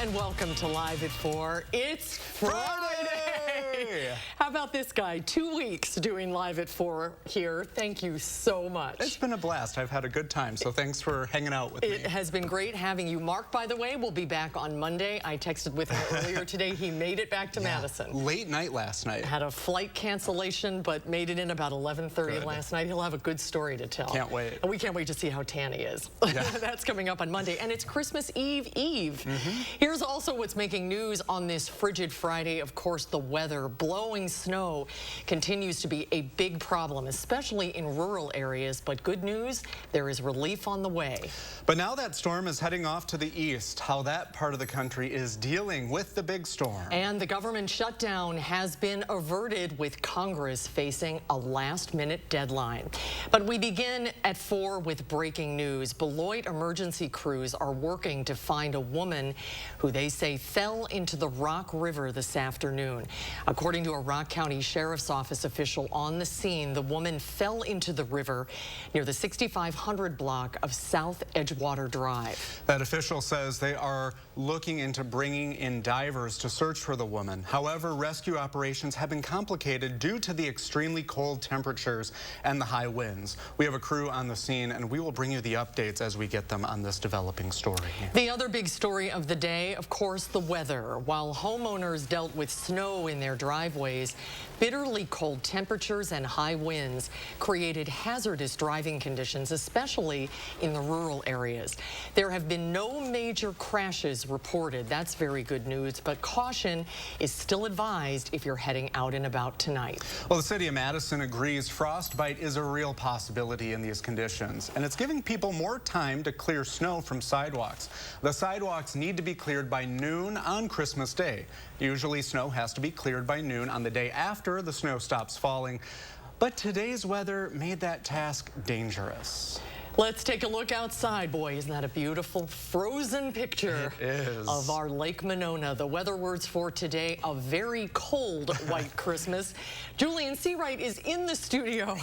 and welcome to Live at 4. It's Friday! How about this guy? 2 weeks doing Live at 4 here. Thank you so much. It's been a blast. I've had a good time, so thanks for hanging out with me. It has been great having you. Mark, by the way, will be back on Monday. I texted with him earlier today. He made it back to Madison. Late night last night. Had a flight cancellation, but made it in about 11:30 last night. He'll have a good story to tell. Can't wait. And we can't wait to see how tan he is. Yeah. That's coming up on Monday. And it's Christmas Eve. Here's also what's making news on this frigid Friday. Of course, the weather. Blowing snow continues to be a big problem, especially in rural areas. But good news, there is relief on the way. But now that storm is heading off to the east. How that part of the country is dealing with the big storm. And the government shutdown has been averted with Congress facing a last-minute deadline. But we begin at 4 with breaking news. Beloit emergency crews are working to find a woman who they say fell into the Rock River this afternoon. According to a Rock County Sheriff's Office official on the scene, the woman fell into the river near the 6500 block of South Edgewater Drive. That official says they are looking into bringing in divers to search for the woman. However, rescue operations have been complicated due to the extremely cold temperatures and the high winds. We have a crew on the scene, and we will bring you the updates as we get them on this developing story. The other big story of the day, of course, the weather. While homeowners dealt with snow in their driveways, bitterly cold temperatures and high winds created hazardous driving conditions, especially in the rural areas. There have been no major crashes reported. That's very good news, but caution is still advised if you're heading out and about tonight. Well, the city of Madison agrees frostbite is a real possibility in these conditions, and it's giving people more time to clear snow from sidewalks. The sidewalks need to be cleared by noon on Christmas Day. Usually snow has to be cleared by noon on the day after the snow stops falling, but today's weather made that task dangerous. Let's take a look outside. Boy, isn't that a beautiful frozen picture of our Lake Monona. The weather words for today, a very cold white Christmas. Julian Seawright is in the studio.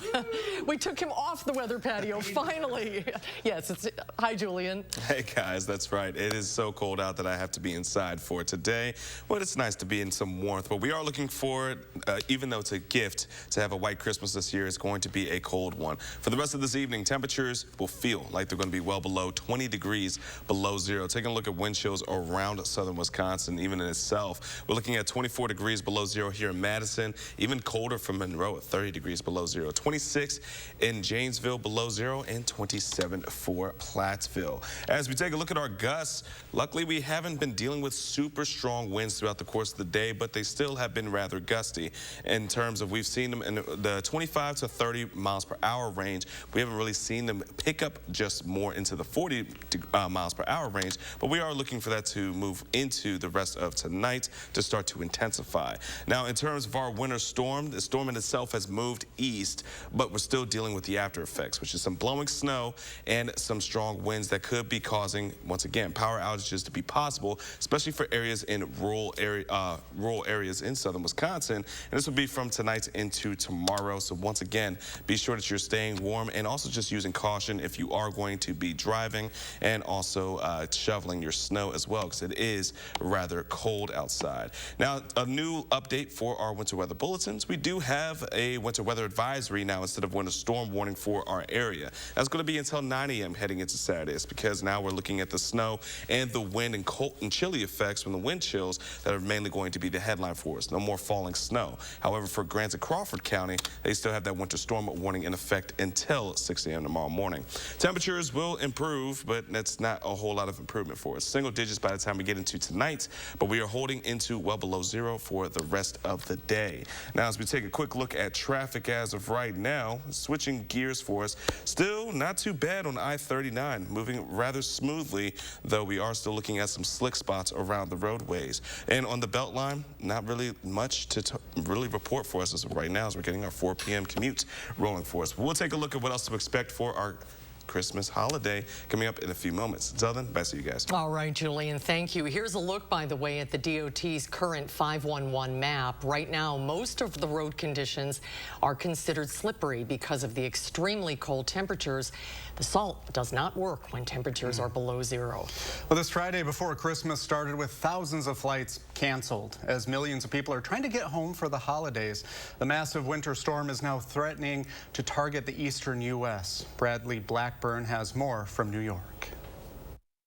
We took him off the weather patio, finally. Yes, hi, Julian. Hey, guys, that's right. It is so cold out that I have to be inside for today. But it's nice to be in some warmth. But we are looking forward, even though it's a gift to have a white Christmas this year, it's going to be a cold one. For the rest of this evening, temperatures will feel like they're going to be well below 20 degrees below zero. Taking a look at wind chills around southern Wisconsin, even in itself, we're looking at 24 degrees below zero here in Madison, even colder from Monroe at 30 degrees below zero, 26 in Janesville below zero, and 27 for Plattsville. As we take a look at our gusts, luckily we haven't been dealing with super strong winds throughout the course of the day, but they still have been rather gusty in terms of we've seen them in the 25 to 30 miles per hour range. We haven't really seen them pick up just more into the 40 miles per hour range, but we are looking for that to move into the rest of tonight to start to intensify. Now, in terms of our winter storm, the storm in itself has moved east, but we're still dealing with the after effects, which is some blowing snow and some strong winds that could be causing, once again, power outages to be possible, especially for areas in rural areas in southern Wisconsin. And this will be from tonight into tomorrow. So once again, be sure that you're staying warm and also just using caution if you are going to be driving, and also shoveling your snow as well, because it is rather cold outside. Now, a new update for our winter weather bulletins. We do have a winter weather advisory now instead of winter storm warning for our area. That's going to be until 9 a.m. heading into Saturday. It's because now we're looking at the snow and the wind and cold and chilly effects from the wind chills that are mainly going to be the headline for us. No more falling snow. However, for Grant and Crawford County, they still have that winter storm warning in effect until 6 a.m. tomorrow morning. Temperatures will improve, but that's not a whole lot of improvement for us. Single digits by the time we get into tonight, but we are holding into well below zero for the rest of the day. Now, as we take a quick look at traffic as of right now, switching gears for us, still not too bad on I-39, moving rather smoothly, though we are still looking at some slick spots around the roadways. And on the Beltline, not really much to really report for us as of right now, as we're getting our 4 p.m. commute rolling for us. But we'll take a look at what else to expect for our Christmas holiday coming up in a few moments. Until then, back to you guys. All right, Julian, thank you. Here's a look, by the way, at the DOT's current 511 map. Right now, most of the road conditions are considered slippery because of the extremely cold temperatures. The salt does not work when temperatures are below zero. Well, this Friday before Christmas started with thousands of flights canceled as millions of people are trying to get home for the holidays. The massive winter storm is now threatening to target the eastern U.S. Bradley Blackburn has more from New York.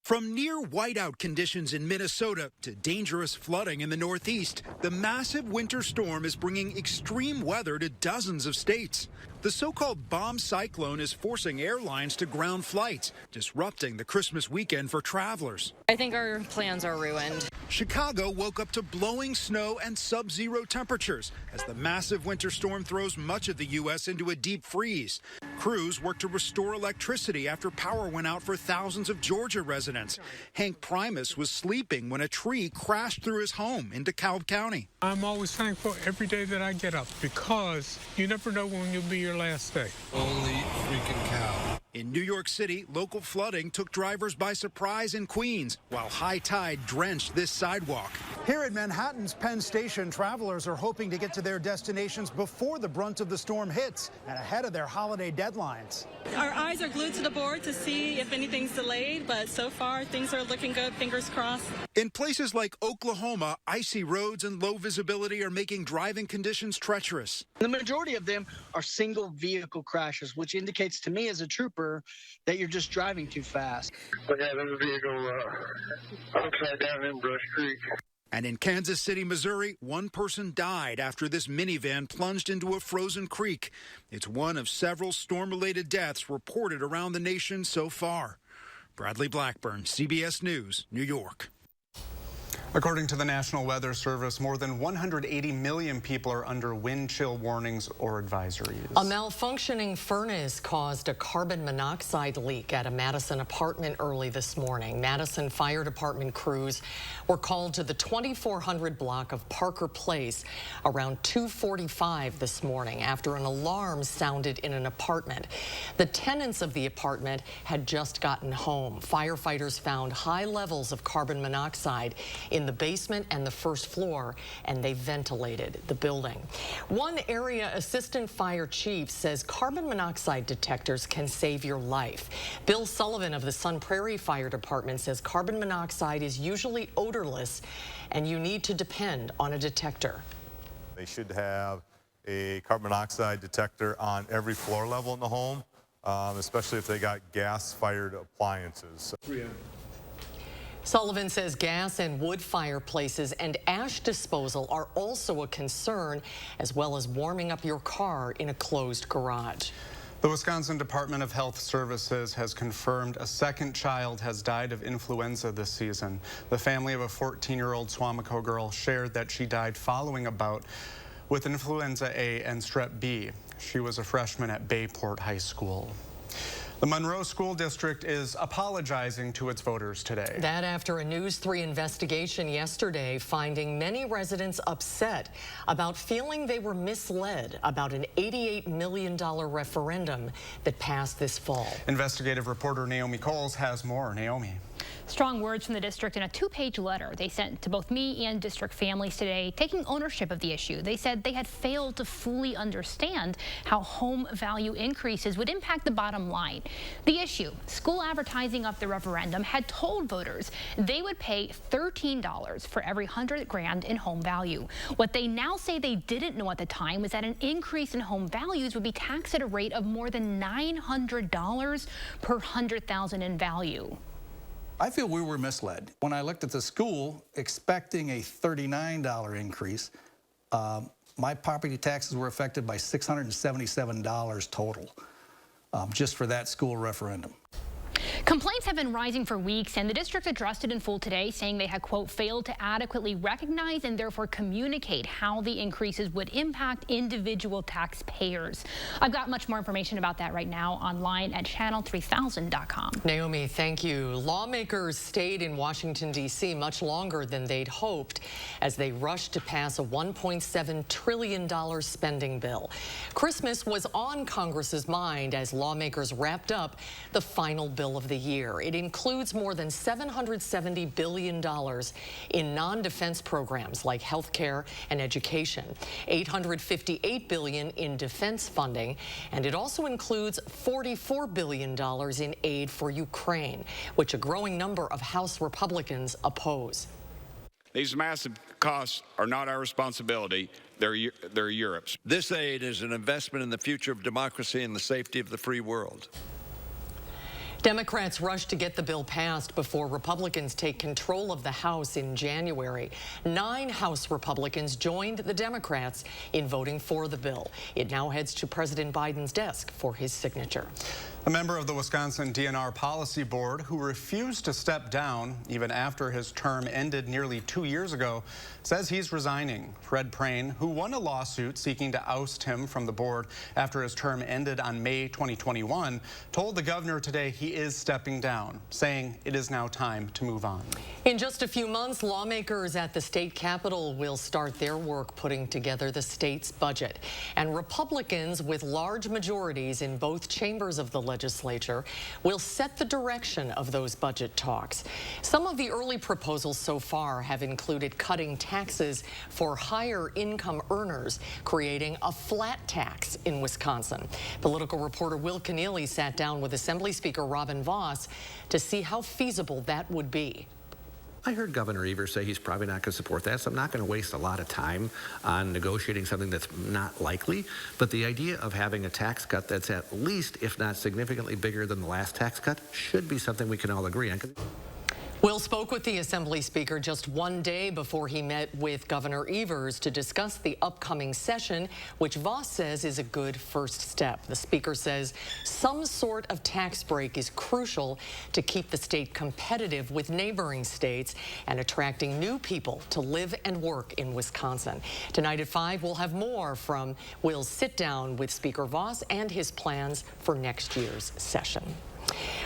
From near whiteout conditions in Minnesota to dangerous flooding in the Northeast, the massive winter storm is bringing extreme weather to dozens of states. The so-called bomb cyclone is forcing airlines to ground flights, disrupting the Christmas weekend for travelers. I think our plans are ruined. Chicago woke up to blowing snow and sub-zero temperatures as the massive winter storm throws much of the U.S. into a deep freeze. Crews worked to restore electricity after power went out for thousands of Georgia residents. Hank Primus was sleeping when a tree crashed through his home in DeKalb County. I'm always thankful every day that I get up because you never know when you'll be your last day. Holy freaking cow. In New York City, local flooding took drivers by surprise in Queens, while high tide drenched this sidewalk. Here at Manhattan's Penn Station, travelers are hoping to get to their destinations before the brunt of the storm hits and ahead of their holiday deadlines. Our eyes are glued to the board to see if anything's delayed, but so far things are looking good, fingers crossed. In places like Oklahoma, icy roads and low visibility are making driving conditions treacherous. The majority of them are single vehicle crashes, which indicates to me as a trooper that you're just driving too fast. But yeah, there's a vehicle upside down in Brush Creek. And in Kansas City, Missouri, one person died after this minivan plunged into a frozen creek. It's one of several storm-related deaths reported around the nation so far. Bradley Blackburn, CBS News, New York. According to the National Weather Service, more than 180 million people are under wind chill warnings or advisories. A malfunctioning furnace caused a carbon monoxide leak at a Madison apartment early this morning. Madison Fire Department crews were called to the 2400 block of Parker Place around 2:45 this morning after an alarm sounded in an apartment. The tenants of the apartment had just gotten home. Firefighters found high levels of carbon monoxide in the basement and the first floor, and they ventilated the building. One area assistant fire chief says carbon monoxide detectors can save your life. Bill Sullivan of the Sun Prairie Fire Department says carbon monoxide is usually odorless, and you need to depend on a detector. They should have a carbon monoxide detector on every floor level in the home, especially if they got gas-fired appliances. Sullivan says gas and wood fireplaces and ash disposal are also a concern, as well as warming up your car in a closed garage. The Wisconsin Department of Health Services has confirmed a second child has died of influenza this season. The family of a 14-year-old Swamico girl shared that she died following a bout with influenza A and strep B. She was a freshman at Bayport High School. The Monroe School District is apologizing to its voters today. That after a News 3 investigation yesterday finding many residents upset about feeling they were misled about an $88 million referendum that passed this fall. Investigative reporter Naomi Coles has more. Naomi. Strong words from the district in a two-page letter they sent to both me and district families today, taking ownership of the issue. They said they had failed to fully understand how home value increases would impact the bottom line. The issue, school advertising of the referendum, had told voters they would pay $13 for every $100,000 in home value. What they now say they didn't know at the time was that an increase in home values would be taxed at a rate of more than $900 per $100,000 in value. I feel we were misled. When I looked at the school expecting a $39 increase, my property taxes were affected by $677 total just for that school referendum. Complaints have been rising for weeks, and the district addressed it in full today, saying they had, quote, failed to adequately recognize and therefore communicate how the increases would impact individual taxpayers. I've got much more information about that right now online at channel3000.com. Naomi, thank you. Lawmakers stayed in Washington, D.C. much longer than they'd hoped as they rushed to pass a $1.7 trillion spending bill. Christmas was on Congress's mind as lawmakers wrapped up the final bill of the year. It includes more than $770 billion in non-defense programs like health care and education, $858 billion in defense funding, and it also includes $44 billion in aid for Ukraine, which a growing number of House Republicans oppose. These massive costs are not our responsibility. They're Europe's. This aid is an investment in the future of democracy and the safety of the free world. Democrats rushed to get the bill passed before Republicans take control of the House in January. 9 House Republicans joined the Democrats in voting for the bill. It now heads to President Biden's desk for his signature. A member of the Wisconsin DNR Policy Board who refused to step down even after his term ended nearly 2 years ago says he's resigning. Fred Prane, who won a lawsuit seeking to oust him from the board after his term ended on May 2021, told the governor today he is stepping down, saying it is now time to move on. In just a few months, lawmakers at the state capitol will start their work putting together the state's budget. And Republicans with large majorities in both chambers of the legislature will set the direction of those budget talks. Some of the early proposals so far have included cutting taxes for higher income earners, creating a flat tax in Wisconsin. Political reporter Will Keneally sat down with Assembly Speaker Robin Vos to see how feasible that would be. I heard Governor Evers say he's probably not going to support that, so I'm not going to waste a lot of time on negotiating something that's not likely. But the idea of having a tax cut that's at least, if not significantly bigger than the last tax cut, should be something we can all agree on. Will spoke with the Assembly Speaker just one day before he met with Governor Evers to discuss the upcoming session, which Vos says is a good first step. The Speaker says some sort of tax break is crucial to keep the state competitive with neighboring states and attracting new people to live and work in Wisconsin. Tonight at 5, we'll have more from Will's sit-down with Speaker Vos and his plans for next year's session.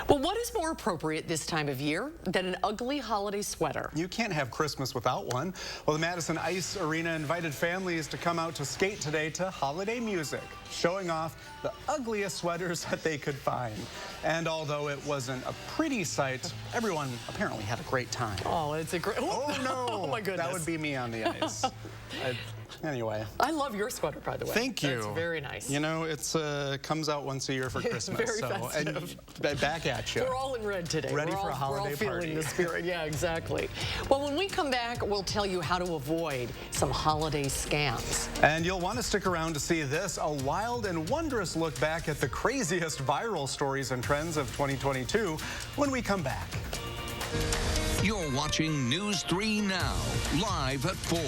Well, what is more appropriate this time of year than an ugly holiday sweater? You can't have Christmas without one. Well, the Madison Ice Arena invited families to come out to skate today to holiday music, showing off the ugliest sweaters that they could find. And although it wasn't a pretty sight, everyone apparently had a great time. Oh, it's a great... Oh, no! Oh, my goodness. That would be me on the ice. Anyway. I love your sweater, by the way. Thank you. That's very nice. You know, it's comes out once a year for Christmas. Very festive. And back at you. We're all in red today. Ready for a holiday party. We're all feeling the spirit. Yeah, exactly. Well, when we come back, we'll tell you how to avoid some holiday scams. And you'll want to stick around to see this, a wild and wondrous look back at the craziest viral stories and trends of 2022 when we come back. You're watching News 3 Now, live at 4.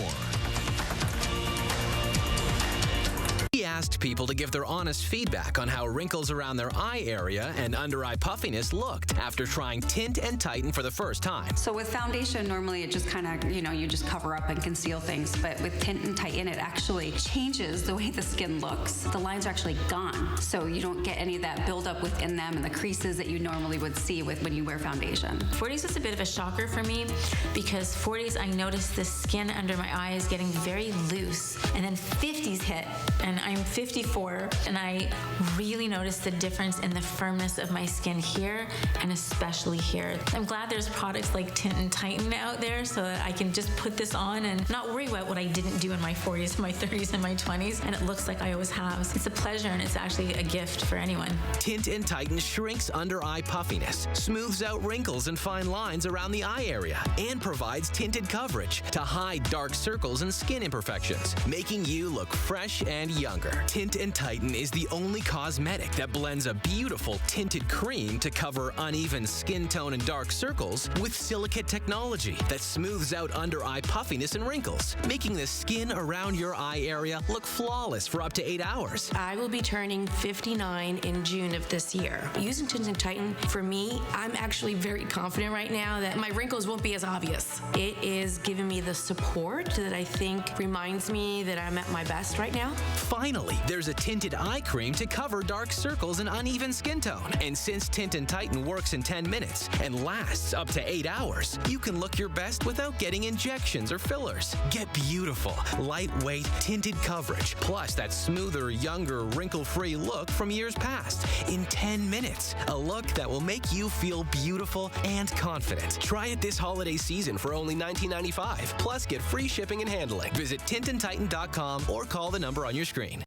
We asked people to give their honest feedback on how wrinkles around their eye area and under-eye puffiness looked after trying Tint and Tighten for the first time. So with foundation, normally it just kind of, you just cover up and conceal things. But with Tint and Tighten, it actually changes the way the skin looks. The lines are actually gone. So you don't get any of that buildup within them and the creases that you normally would see when you wear foundation. 40s was a bit of a shocker for me because 40s, I noticed the skin under my eye is getting very loose. And then 50s hit, and I'm 54, and I really noticed the difference in the firmness of my skin here, and especially here. I'm glad there's products like Tint and Tighten out there so that I can just put this on and not worry about what I didn't do in my 40s, my 30s, and my 20s, and it looks like I always have. It's a pleasure, and it's actually a gift for anyone. Tint and Tighten shrinks under-eye puffiness, smooths out wrinkles and fine lines around the eye area, and provides tinted coverage to hide dark circles and skin imperfections, making you look fresh and young. younger. Tint and Tighten is the only cosmetic that blends a beautiful tinted cream to cover uneven skin tone and dark circles with silicate technology that smooths out under-eye puffiness and wrinkles, making the skin around your eye area look flawless for up to 8 hours. I will be turning 59 in June of this year. Using Tint and Tighten, for me, I'm actually very confident right now that my wrinkles won't be as obvious. It is giving me the support that I think reminds me that I'm at my best right now. Finally, there's a tinted eye cream to cover dark circles and uneven skin tone. And since Tint and Tighten works in 10 minutes and lasts up to 8 hours, you can look your best without getting injections or fillers. Get beautiful, lightweight, tinted coverage, plus that smoother, younger, wrinkle-free look from years past in 10 minutes. A look that will make you feel beautiful and confident. Try it this holiday season for only $19.95. Plus, get free shipping and handling. Visit tintandtighten.com or call the number on your screen.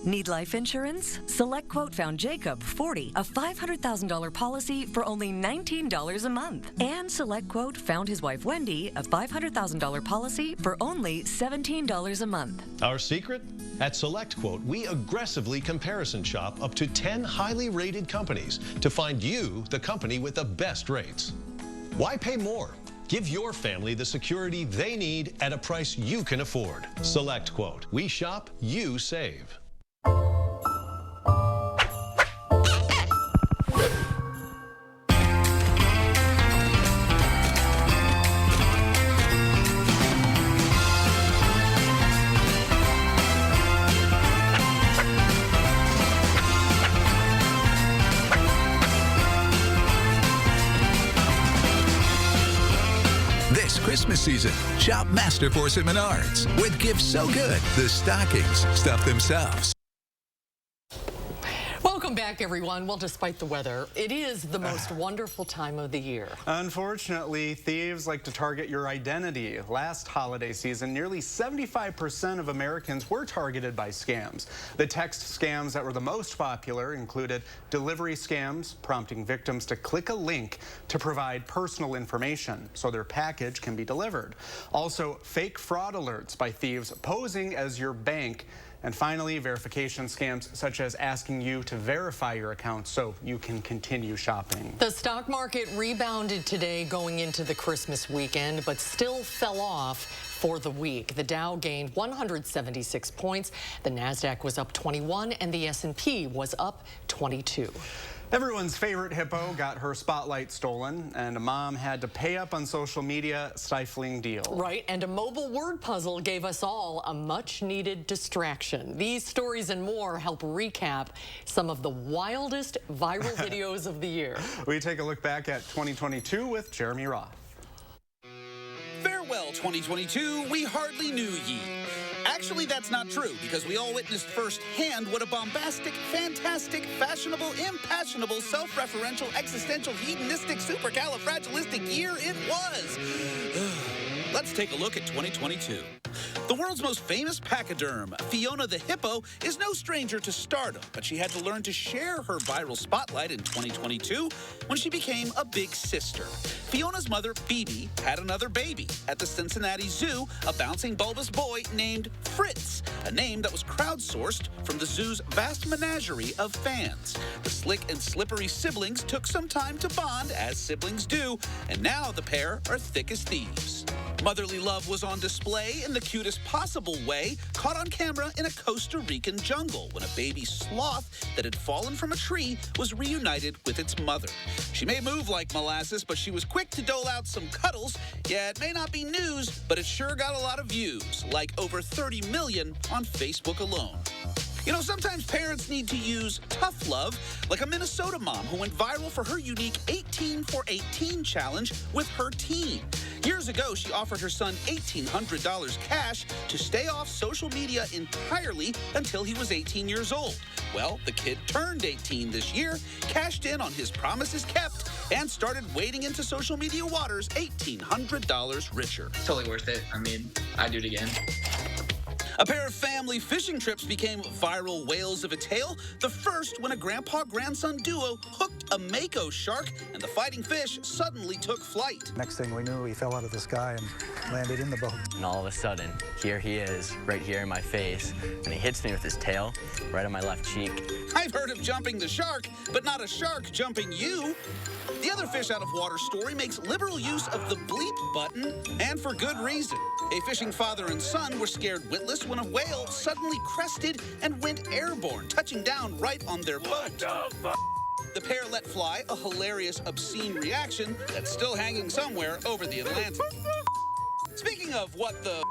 Need life insurance? SelectQuote found Jacob, 40, a $500,000 policy for only $19 a month. And SelectQuote found his wife, Wendy, a $500,000 policy for only $17 a month. Our secret? At SelectQuote, we aggressively comparison shop up to 10 highly rated companies to find you the company with the best rates. Why pay more? Give your family the security they need at a price you can afford. SelectQuote. We shop, you save. This Christmas season, shop Masterforce at Menards with gifts so good, the stockings stuff themselves. Welcome back, everyone. Well, despite the weather, it is the most wonderful time of the year. Unfortunately, thieves like to target your identity. Last holiday season, nearly 75% of Americans were targeted by scams. The text scams that were the most popular included delivery scams, prompting victims to click a link to provide personal information so their package can be delivered. Also, fake fraud alerts by thieves posing as your bank. And finally, verification scams such as asking you to verify your account so you can continue shopping. The stock market rebounded today going into the Christmas weekend, but still fell off for the week. The Dow gained 176 points, the NASDAQ was up 21, and the S&P was up 22. Everyone's favorite hippo got her spotlight stolen, and a mom had to pay up on social media, stifling deal. Right, and a mobile word puzzle gave us all a much-needed distraction. These stories and more help recap some of the wildest viral videos of the year. We take a look back at 2022 with Jeremy Roth. Farewell, 2022, we hardly knew ye. Actually, that's not true, because we all witnessed firsthand what a bombastic, fantastic, fashionable, impassionable, self-referential, existential, hedonistic, supercalifragilistic year it was. Let's take a look at 2022. The world's most famous pachyderm, Fiona the hippo, is no stranger to stardom, but she had to learn to share her viral spotlight in 2022 when she became a big sister. Fiona's mother, Phoebe, had another baby. At the Cincinnati Zoo, a bouncing bulbous boy named Fritz, a name that was crowdsourced from the zoo's vast menagerie of fans. The slick and slippery siblings took some time to bond, as siblings do, and now the pair are thick as thieves. Motherly love was on display in the cutest possible way, caught on camera in a Costa Rican jungle when a baby sloth that had fallen from a tree was reunited with its mother. She may move like molasses, but she was quick to dole out some cuddles. Yeah, it may not be news, but it sure got a lot of views, like over 30 million on Facebook alone. You know, sometimes parents need to use tough love, like a Minnesota mom who went viral for her unique 18 for 18 challenge with her teen. Years ago, she offered her son $1,800 cash to stay off social media entirely until he was 18 years old. Well, the kid turned 18 this year, cashed in on his promises kept, and started wading into social media waters $1,800 richer. Totally worth it. I mean, I'd do it again. A pair of family fishing trips became viral whales of a tale. The first when a grandpa-grandson duo hooked a mako shark, and the fighting fish suddenly took flight. Next thing we knew, he fell out of the sky and landed in the boat. And all of a sudden, here he is, right here in my face, and he hits me with his tail right on my left cheek. I've heard of jumping the shark, but not a shark jumping you. The other fish out of water story makes liberal use of the bleep button, and for good reason. A fishing father and son were scared witless when a whale suddenly crested and went airborne, touching down right on their boat. The pair let fly a hilarious, obscene reaction that's still hanging somewhere over the Atlantic. Speaking of what the...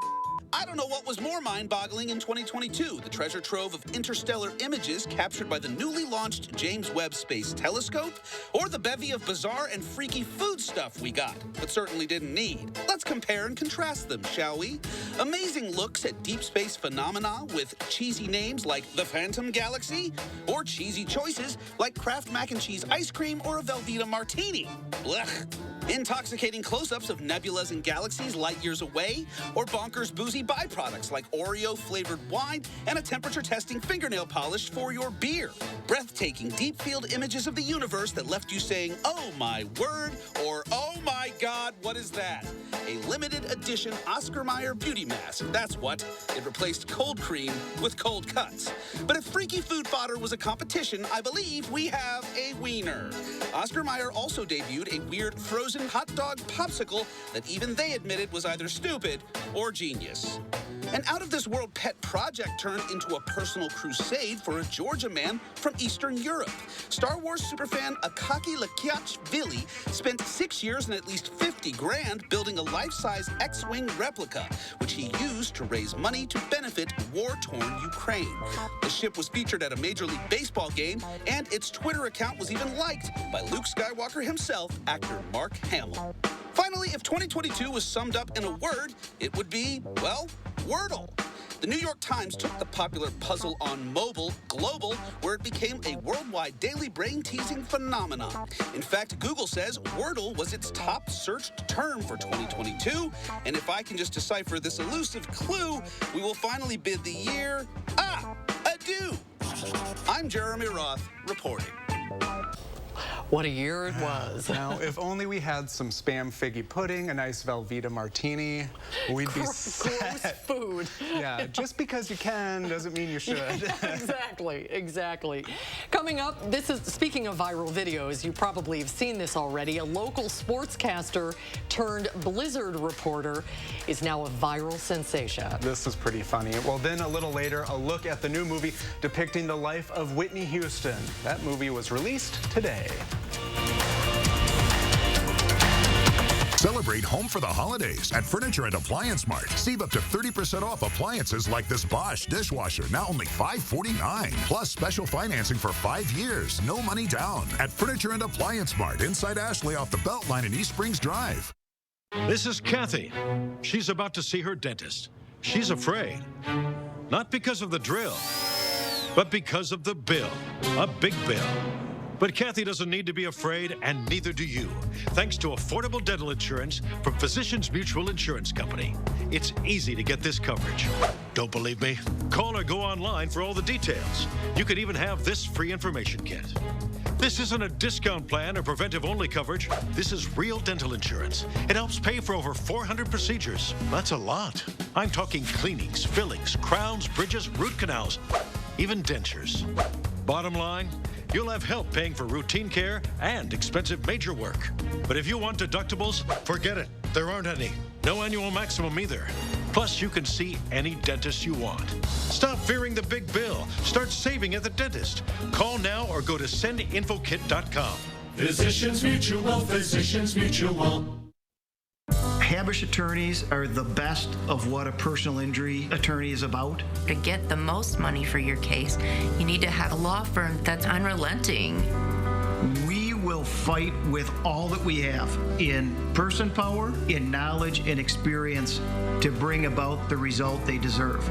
I don't know what was more mind-boggling in 2022, the treasure trove of interstellar images captured by the newly launched James Webb Space Telescope, or the bevy of bizarre and freaky food stuff we got, but certainly didn't need. Let's compare and contrast them, shall we? Amazing looks at deep space phenomena with cheesy names like the Phantom Galaxy, or cheesy choices like Kraft Mac and Cheese ice cream or a Velveeta martini. Blech. Intoxicating close-ups of nebulas and galaxies light years away, or bonkers boozy byproducts like Oreo-flavored wine and a temperature-testing fingernail polish for your beer. Breathtaking deep-field images of the universe that left you saying, "Oh my word," or "Oh my God, what is that?" A limited edition Oscar Mayer beauty mask, that's what. It replaced cold cream with cold cuts. But if freaky food fodder was a competition, I believe we have a wiener. Oscar Mayer also debuted a weird frozen hot dog popsicle that even they admitted was either stupid or genius. An out-of-this-world pet project turned into a personal crusade for a Georgia man from Eastern Europe. Star Wars superfan Akaki Lakiachvili spent 6 years and at least 50 grand building a life-size X-Wing replica, which he used to raise money to benefit war-torn Ukraine. The ship was featured at a Major League Baseball game, and its Twitter account was even liked by Luke Skywalker himself, actor Mark Hamill. Finally, if 2022 was summed up in a word, it would be, well, Wordle. The New York Times took the popular puzzle on mobile global, where it became a worldwide daily brain-teasing phenomenon. In fact, Google says Wordle was its top searched term for 2022, and if I can just decipher this elusive clue, we will finally bid the year, adieu. I'm Jeremy Roth, reporting. What a year it was. Now, if only we had some Spam figgy pudding, a nice Velveeta martini, we'd be set. Gross food. Yeah, just because you can doesn't mean you should. Exactly. Coming up, this is, speaking of viral videos, you probably have seen this already. A local sportscaster turned blizzard reporter is now a viral sensation. This is pretty funny. Well, then a little later, a look at the new movie depicting the life of Whitney Houston. That movie was released today. Celebrate home for the holidays at Furniture and Appliance Mart. Save up to 30% off appliances like this Bosch dishwasher, now only $549. Plus special financing for 5 years, no money down. At Furniture and Appliance Mart inside Ashley off the Beltline in East Springs Drive. This is Kathy. She's about to see her dentist. She's afraid. Not because of the drill, but because of the bill. A big bill. But Kathy doesn't need to be afraid, and neither do you, thanks to affordable dental insurance from Physicians Mutual Insurance Company. It's easy to get this coverage. Don't believe me? Call or go online for all the details. You could even have this free information kit. This isn't a discount plan or preventive-only coverage. This is real dental insurance. It helps pay for over 400 procedures. That's a lot. I'm talking cleanings, fillings, crowns, bridges, root canals, even dentures. Bottom line, you'll have help paying for routine care and expensive major work. But if you want deductibles, forget it. There aren't any. No annual maximum either. Plus, you can see any dentist you want. Stop fearing the big bill. Start saving at the dentist. Call now or go to sendinfokit.com. Physicians Mutual, Physicians Mutual. Habush attorneys are the best of what a personal injury attorney is about. To get the most money for your case, you need to have a law firm that's unrelenting. We will fight with all that we have in person power, in knowledge and experience to bring about the result they deserve.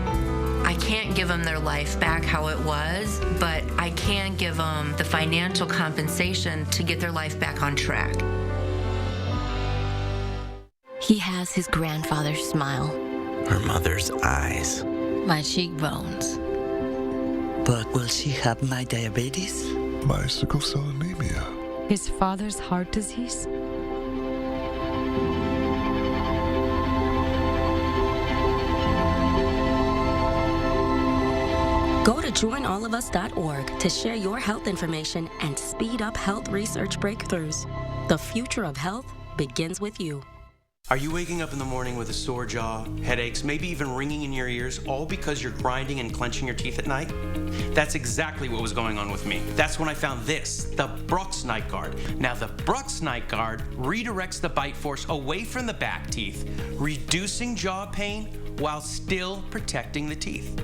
I can't give them their life back how it was, but I can give them the financial compensation to get their life back on track. He has his grandfather's smile, her mother's eyes, my cheekbones. But will she have my diabetes? My sickle cell anemia. his father's heart disease? Go to joinallofus.org to share your health information and speed up health research breakthroughs. The future of health begins with you. Are you waking up in the morning with a sore jaw, headaches, maybe even ringing in your ears, all because you're grinding and clenching your teeth at night? That's exactly what was going on with me. That's when I found this, the Brux Night Guard. Now, the Brux Night Guard redirects the bite force away from the back teeth, reducing jaw pain while still protecting the teeth.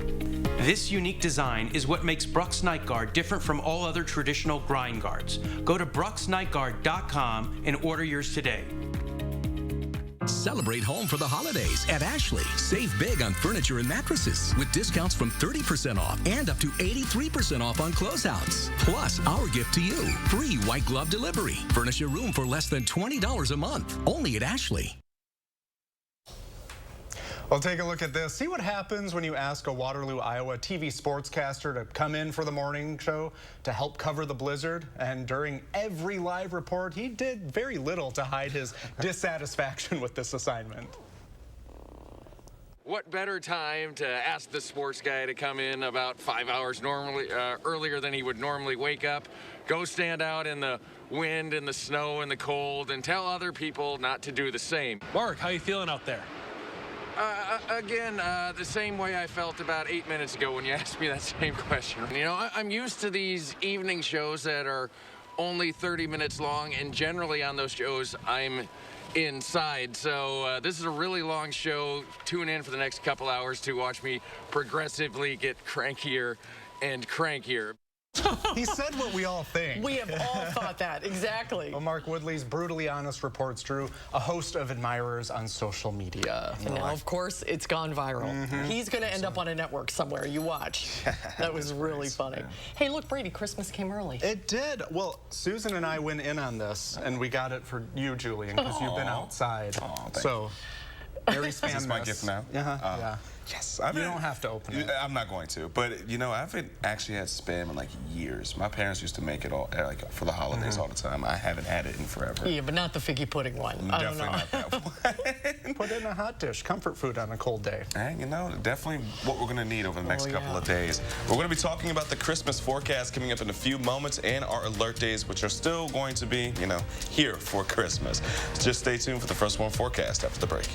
This unique design is what makes Brux Night Guard different from all other traditional grind guards. Go to bruxnightguard.com and order yours today. Celebrate home for the holidays at Ashley. Save big on furniture and mattresses with discounts from 30% off and up to 83% off on closeouts. Plus, our gift to you, free white glove delivery. Furnish your room for less than $20 a month, only at Ashley. Well, take a look at this. See what happens when you ask a Waterloo, Iowa TV sportscaster to come in for the morning show to help cover the blizzard. And during every live report, he did very little to hide his dissatisfaction with this assignment. What better time to ask the sports guy to come in about 5 hours earlier than he would normally wake up, go stand out in the wind and the snow and the cold, and tell other people not to do the same. Mark, how you feeling out there? Again, the same way I felt about 8 minutes ago when you asked me that same question. You know, I'm used to these evening shows that are only 30 minutes long, and generally on those shows, I'm inside. So this is a really long show. Tune in for the next couple hours to watch me progressively get crankier and crankier. He said what we all think. We have all thought that, exactly. Well, Mark Woodley's brutally honest reports drew a host of admirers on social media. And now, of course, it's gone viral. He's going to end up on a network somewhere. You watch. That was really funny. Yeah. Hey, look, Brady, Christmas came early. It did. Well, Susan and I went in on this, and we got it for you, Julian, because you've been outside. So, Mary's fan. Is this my gift now? Yeah. Yes. You don't have to open it. I'm not going to. But, you know, I haven't actually had Spam in, like, years. My parents used to make it all, like, for the holidays all the time. I haven't had it in forever. Yeah, but not the figgy pudding one. Definitely not that one. Put it in a hot dish. Comfort food on a cold day. And, you know, definitely what we're going to need over the next couple of days. We're going to be talking about the Christmas forecast coming up in a few moments and our alert days, which are still going to be, you know, here for Christmas. Just stay tuned for the First One forecast after the break.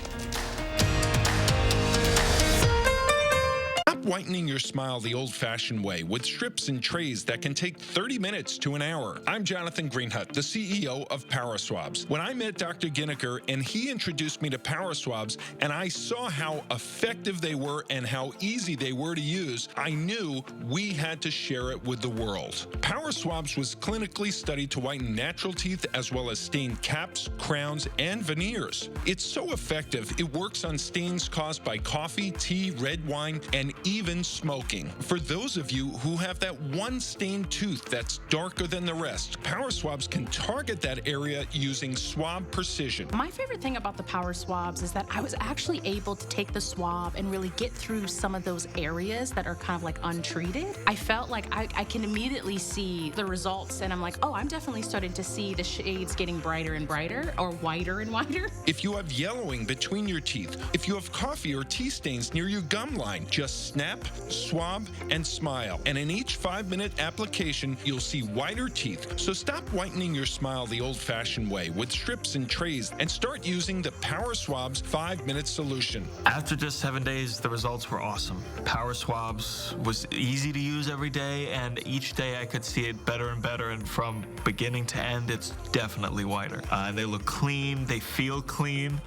Whitening your smile the old-fashioned way with strips and trays that can take 30 minutes to an hour. I'm Jonathan Greenhut, the CEO of Power Swabs. When I met Dr. Ginniker and he introduced me to Power Swabs and I saw how effective they were and how easy they were to use, I knew we had to share it with the world. Power Swabs was clinically studied to whiten natural teeth as well as stain caps, crowns, and veneers. It's so effective, it works on stains caused by coffee, tea, red wine, and even smoking. For those of you who have that one stained tooth that's darker than the rest, Power Swabs can target that area using swab precision. My favorite thing about the Power Swabs is that I was actually able to take the swab and really get through some of those areas that are kind of like untreated. I felt like I can immediately see the results, and I'm like, oh, I'm definitely starting to see the shades getting brighter and brighter, or whiter and whiter. If you have yellowing between your teeth, if you have coffee or tea stains near your gum line, just snap, swab, and smile. And in each 5-minute application, you'll see whiter teeth. So stop whitening your smile the old-fashioned way with strips and trays and start using the Power Swabs 5-minute solution. After just 7 days, the results were awesome. Power Swabs was easy to use every day, and each day I could see it better and better, and from beginning to end, it's definitely whiter. They look clean, they feel clean,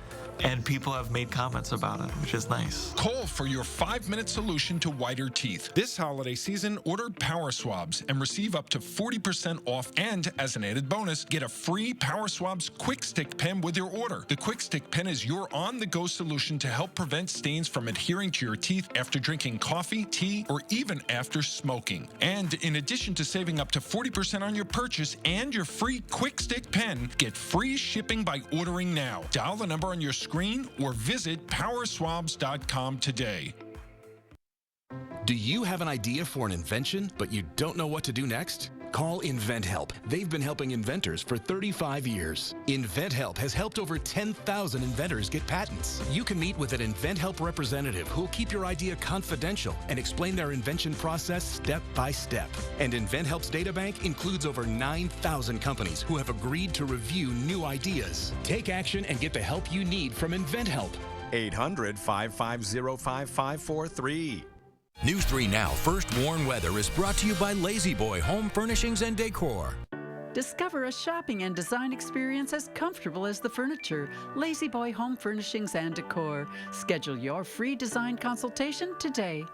and people have made comments about it, which is nice. Call for your 5-minute solution to whiter teeth. This holiday season, order Power Swabs and receive up to 40% off, and as an added bonus, get a free Power Swabs Quick Stick Pen with your order. The Quick Stick Pen is your on-the-go solution to help prevent stains from adhering to your teeth after drinking coffee, tea, or even after smoking. And in addition to saving up to 40% on your purchase and your free Quick Stick Pen, get free shipping by ordering now. Dial the number on your screen or visit powerswabs.com today. Do you have an idea for an invention, but you don't know what to do next? Call InventHelp. They've been helping inventors for 35 years. InventHelp has helped over 10,000 inventors get patents. You can meet with an InventHelp representative who'll keep your idea confidential and explain their invention process step by step. And InventHelp's databank includes over 9,000 companies who have agreed to review new ideas. Take action and get the help you need from InventHelp. 800-550-5543. News 3 Now First Warn Weather is brought to you by Lazy Boy Home Furnishings and Decor. Discover a shopping and design experience as comfortable as the furniture. Lazy Boy Home Furnishings and Decor. Schedule your free design consultation today.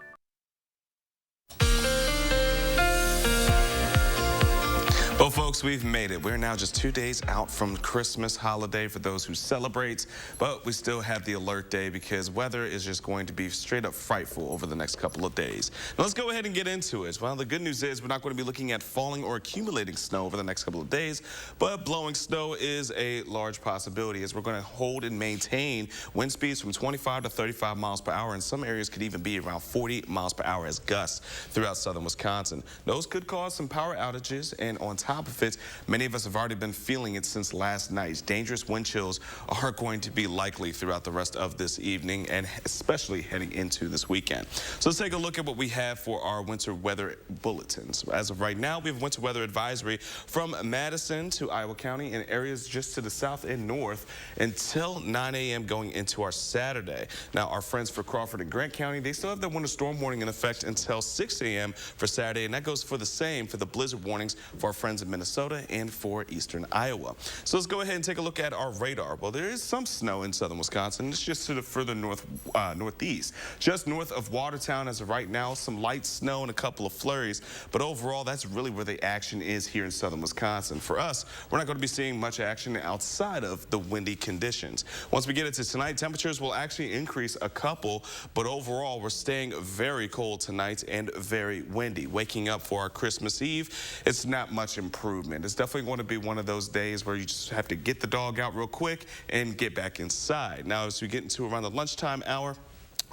Well, folks, we've made it. We're now just 2 days out from the Christmas holiday for those who celebrate, but we still have the alert day because weather is just going to be straight up frightful over the next couple of days. Now, let's go ahead and get into it. Well, the good news is we're not going to be looking at falling or accumulating snow over the next couple of days, but blowing snow is a large possibility as we're going to hold and maintain wind speeds from 25 to 35 miles per hour, and some areas could even be around 40 miles per hour as gusts throughout southern Wisconsin. Those could cause some power outages, and on top of it, many of us have already been feeling it since last night. Dangerous wind chills are going to be likely throughout the rest of this evening and especially heading into this weekend. So let's take a look at what we have for our winter weather bulletins. As of right now, we have a winter weather advisory from Madison to Iowa County and areas just to the south and north until 9 a.m. going into our Saturday. Now, our friends for Crawford and Grant County, they still have the winter storm warning in effect until 6 a.m. for Saturday, and that goes for the same for the blizzard warnings for our friends in Minnesota and for eastern Iowa. So let's go ahead and take a look at our radar. Well, there is some snow in southern Wisconsin. It's just to the further northeast. Just north of Watertown as of right now, some light snow and a couple of flurries. But overall, that's really where the action is here in southern Wisconsin. For us, we're not going to be seeing much action outside of the windy conditions. Once we get into tonight, temperatures will actually increase a couple, but overall, we're staying very cold tonight and very windy. Waking up for our Christmas Eve, it's not much improvement. It's definitely going to be one of those days where you just have to get the dog out real quick and get back inside. Now, as we get into around the lunchtime hour,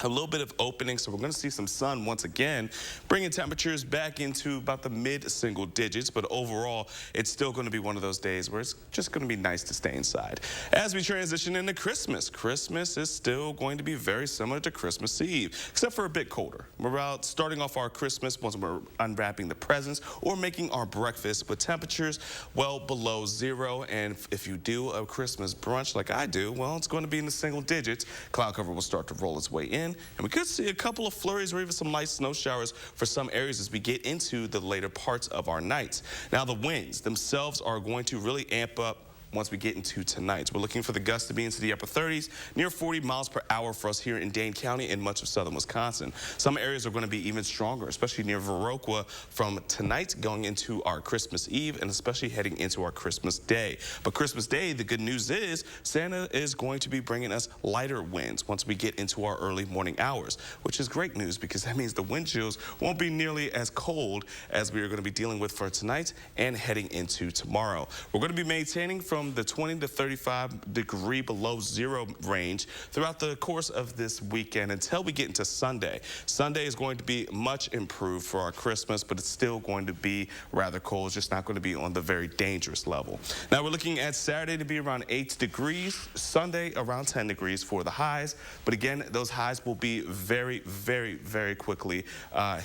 a little bit of opening, so we're going to see some sun once again, bringing temperatures back into about the mid-single digits, but overall, it's still going to be one of those days where it's just going to be nice to stay inside. As we transition into Christmas, Christmas is still going to be very similar to Christmas Eve, except for a bit colder. We're about starting off our Christmas once we're unwrapping the presents or making our breakfast with temperatures well below zero, and if you do a Christmas brunch like I do, well, it's going to be in the single digits. Cloud cover will start to roll its way in, and we could see a couple of flurries or even some light snow showers for some areas as we get into the later parts of our night. Now, the winds themselves are going to really amp up once we get into tonight. We're looking for the gusts to be into the upper 30s, near 40 miles per hour for us here in Dane County and much of southern Wisconsin. Some areas are going to be even stronger, especially near Viroqua from tonight going into our Christmas Eve and especially heading into our Christmas Day. But Christmas Day, the good news is Santa is going to be bringing us lighter winds once we get into our early morning hours, which is great news because that means the wind chills won't be nearly as cold as we are going to be dealing with for tonight and heading into tomorrow. We're going to be maintaining from the 20 to 35 degree below zero range throughout the course of this weekend until we get into Sunday. Sunday is going to be much improved for our Christmas, but it's still going to be rather cold. It's just not going to be on the very dangerous level. Now we're looking at Saturday to be around 8 degrees, Sunday around 10 degrees for the highs. But again, those highs will be very, very, very quickly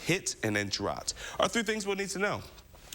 hit and then dropped. Our three things we'll need to know.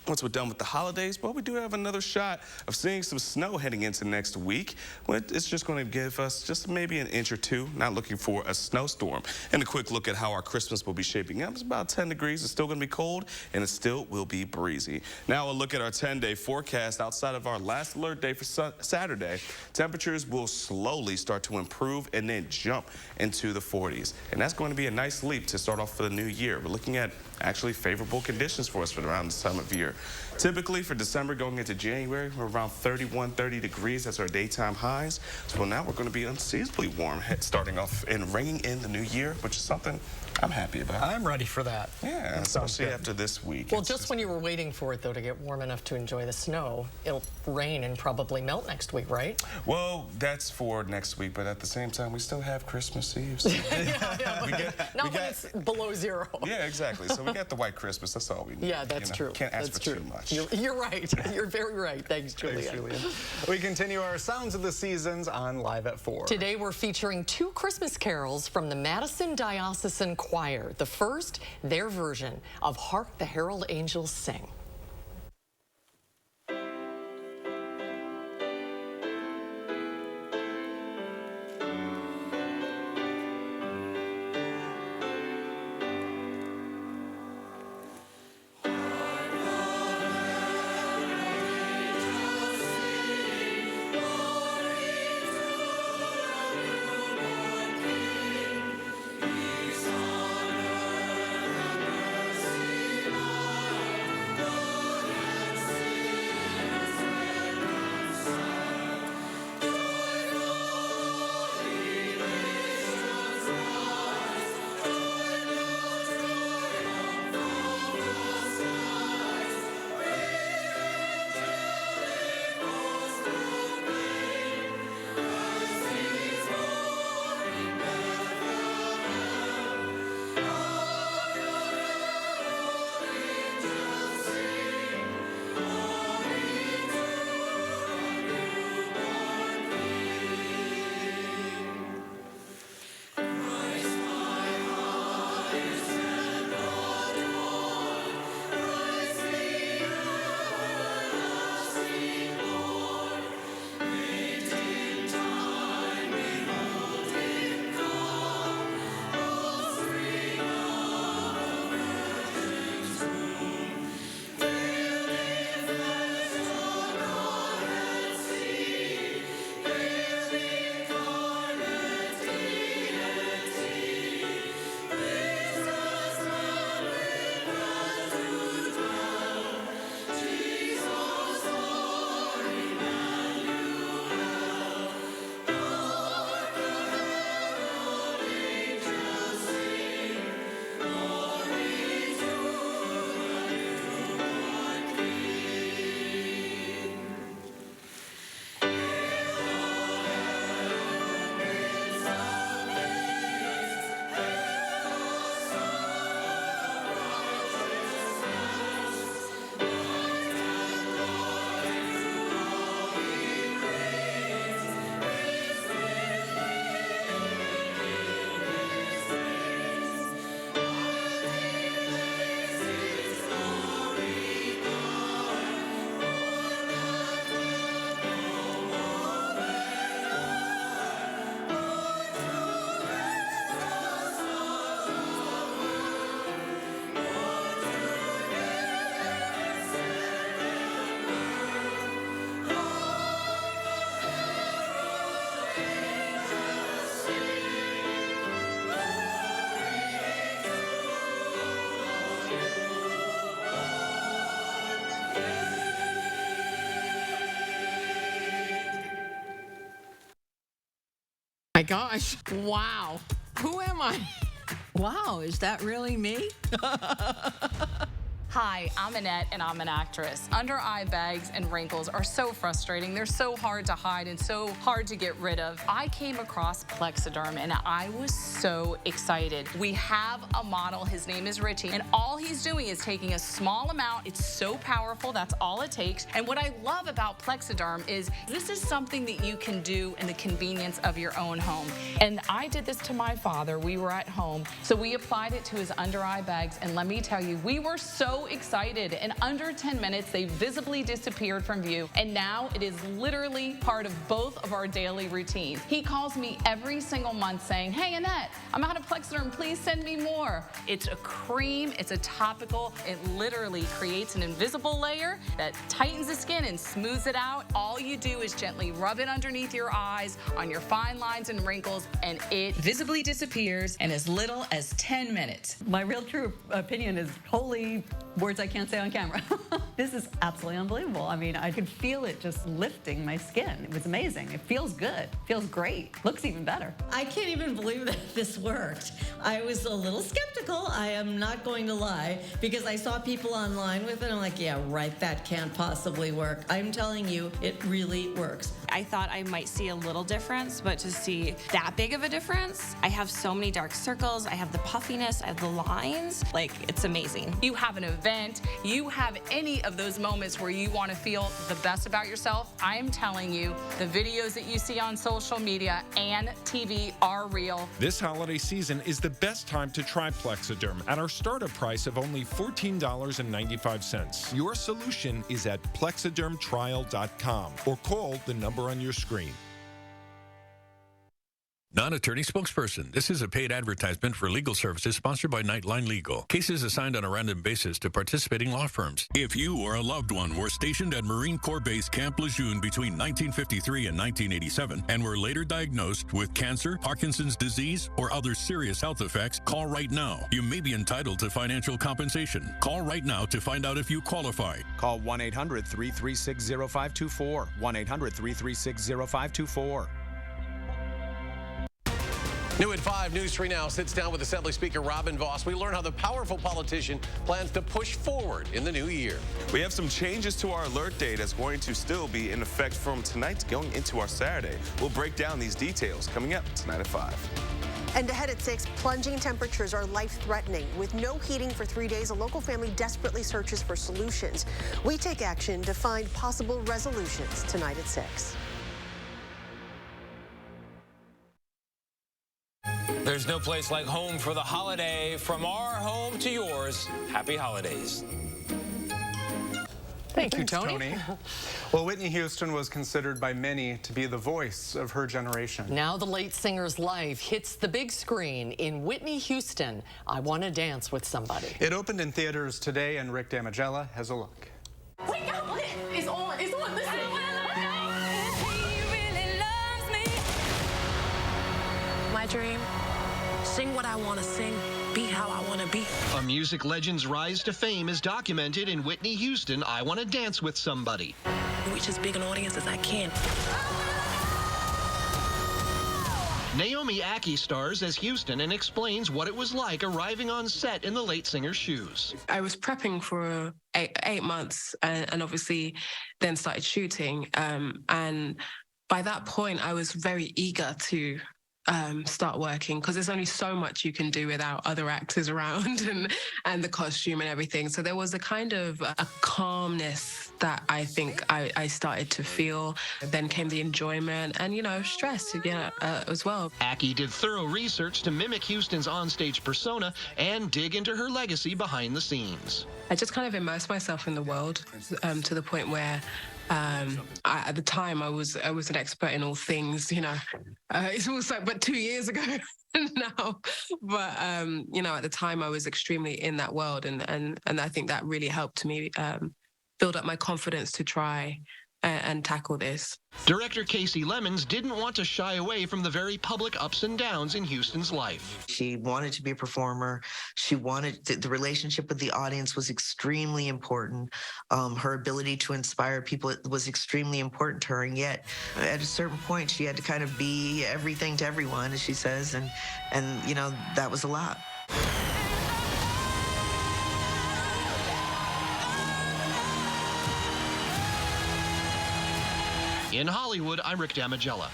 Once we're done with the holidays, well, we do have another shot of seeing some snow heading into next week. It's just going to give us just maybe an inch or two, not looking for a snowstorm. And a quick look at how our Christmas will be shaping up. It's about 10 degrees. It's still going to be cold, and it still will be breezy. Now, a look at our 10-day forecast. Outside of our last alert day for Saturday, temperatures will slowly start to improve and then jump into the 40s. And that's going to be a nice leap to start off for the new year. We're looking at actually favorable conditions for us for around this time of year. Typically for December going into January, we're around 30 degrees. That's our daytime highs. So now we're going to be unseasonably warm starting off and ringing in the new year, which is something I'm happy about it. I'm ready for that. Yeah, especially after this week. Well, just when you were waiting for it, though, to get warm enough to enjoy the snow, it'll rain and probably melt next week, right? Well, that's for next week, but at the same time, we still have Christmas Eve. So Not when it's below zero. Yeah, exactly. So we got the white Christmas. That's all we need. Yeah, that's true. Can't ask for too much. You're right. You're very right. Thanks, Julia. Thanks, Julia. We continue our Sounds of the Seasons on Live at 4. Today, we're featuring 2 Christmas carols from the Madison Diocesan Choir. The first, their version of Hark the Herald Angels Sing. My gosh, wow. Who am I? Wow, is that really me? Hi, I'm Annette, and I'm an actress. Under-eye bags and wrinkles are so frustrating. They're so hard to hide and so hard to get rid of. I came across Plexiderm, and I was so excited. We have a model. His name is Richie, and all he's doing is taking a small amount. It's so powerful. That's all it takes. And what I love about Plexiderm is this is something that you can do in the convenience of your own home. And I did this to my father. We were at home, so we applied it to his under-eye bags, and let me tell you, we were so excited. In under 10 minutes, they visibly disappeared from view, and now it is literally part of both of our daily routines. He calls me every single month saying, "Hey, Annette, I'm out of Plexiderm. Please send me more." It's a cream. It's a topical. It literally creates an invisible layer that tightens the skin and smooths it out. All you do is gently rub it underneath your eyes, on your fine lines and wrinkles, and it visibly disappears in as little as 10 minutes. My real true opinion is holy words I can't say on camera. This is absolutely unbelievable. I mean, I could feel it just lifting my skin. It was amazing. It feels good. Feels great. Looks even better. I can't even believe that this worked. I was a little skeptical, I am not going to lie, because I saw people online with it. I'm like, yeah, right, that can't possibly work. I'm telling you, it really works. I thought I might see a little difference, but to see that big of a difference, I have so many dark circles, I have the puffiness, I have the lines, like, it's amazing. You have an event, you have any of those moments where you want to feel the best about yourself, I'm telling you, the videos that you see on social media and TV are real. This holiday season is the best time to try Plexiderm at our startup price of only $14.95. Your solution is at plexidermtrial.com or call the number on your screen. Non-attorney spokesperson. This is a paid advertisement for legal services sponsored by Nightline Legal. Cases assigned on a random basis to participating law firms. If you or a loved one were stationed at Marine Corps Base Camp Lejeune between 1953 and 1987 and were later diagnosed with cancer, Parkinson's disease, or other serious health effects, call right now. You may be entitled to financial compensation. Call right now to find out if you qualify. Call 1-800-336-0524. 1-800-336-0524. New at 5, News 3 Now sits down with Assembly Speaker Robin Vos. We learn how the powerful politician plans to push forward in the new year. We have some changes to our alert day that's going to still be in effect from tonight going into our Saturday. We'll break down these details coming up tonight at 5. And ahead at 6, plunging temperatures are life-threatening. With no heating for 3 days, a local family desperately searches for solutions. We take action to find possible resolutions tonight at 6. There's no place like home for the holiday. From our home to yours, happy holidays. Thank you, Tony. Well, Whitney Houston was considered by many to be the voice of her generation. Now the late singer's life hits the big screen in Whitney Houston, I Want to Dance with Somebody. It opened in theaters today, and Rick Damigella has a look. Wake up! It's on! It's on! Listen! My dream, sing what I want to sing, be how I want to be. A music legend's rise to fame is documented in Whitney Houston, I Want to Dance with Somebody. Reach as big an audience as I can. Naomi Ackie stars as Houston and explains what it was like arriving on set in the late singer's shoes. I was prepping for eight months and obviously then started shooting. And by that point, I was very eager to start working because there's only so much you can do without other actors around and the costume and everything. So there was a kind of a calmness that I think I started to feel. Then came the enjoyment and, you know, stress as well. Ackie did thorough research to mimic Houston's onstage persona and dig into her legacy behind the scenes. I just kind of immersed myself in the world to the point where at the time I was an expert in all things, you know. It's also but 2 years ago now, but you know, at the time I was extremely in that world, and I think that really helped me build up my confidence to try and tackle this. Director Casey Lemons didn't want to shy away from the very public ups and downs in Houston's life. She wanted to be a performer. She wanted the relationship with the audience was extremely important. Her ability to inspire people was extremely important to her, and yet at a certain point she had to kind of be everything to everyone, as she says, and you know, that was a lot. In Hollywood, I'm Rick Damigella.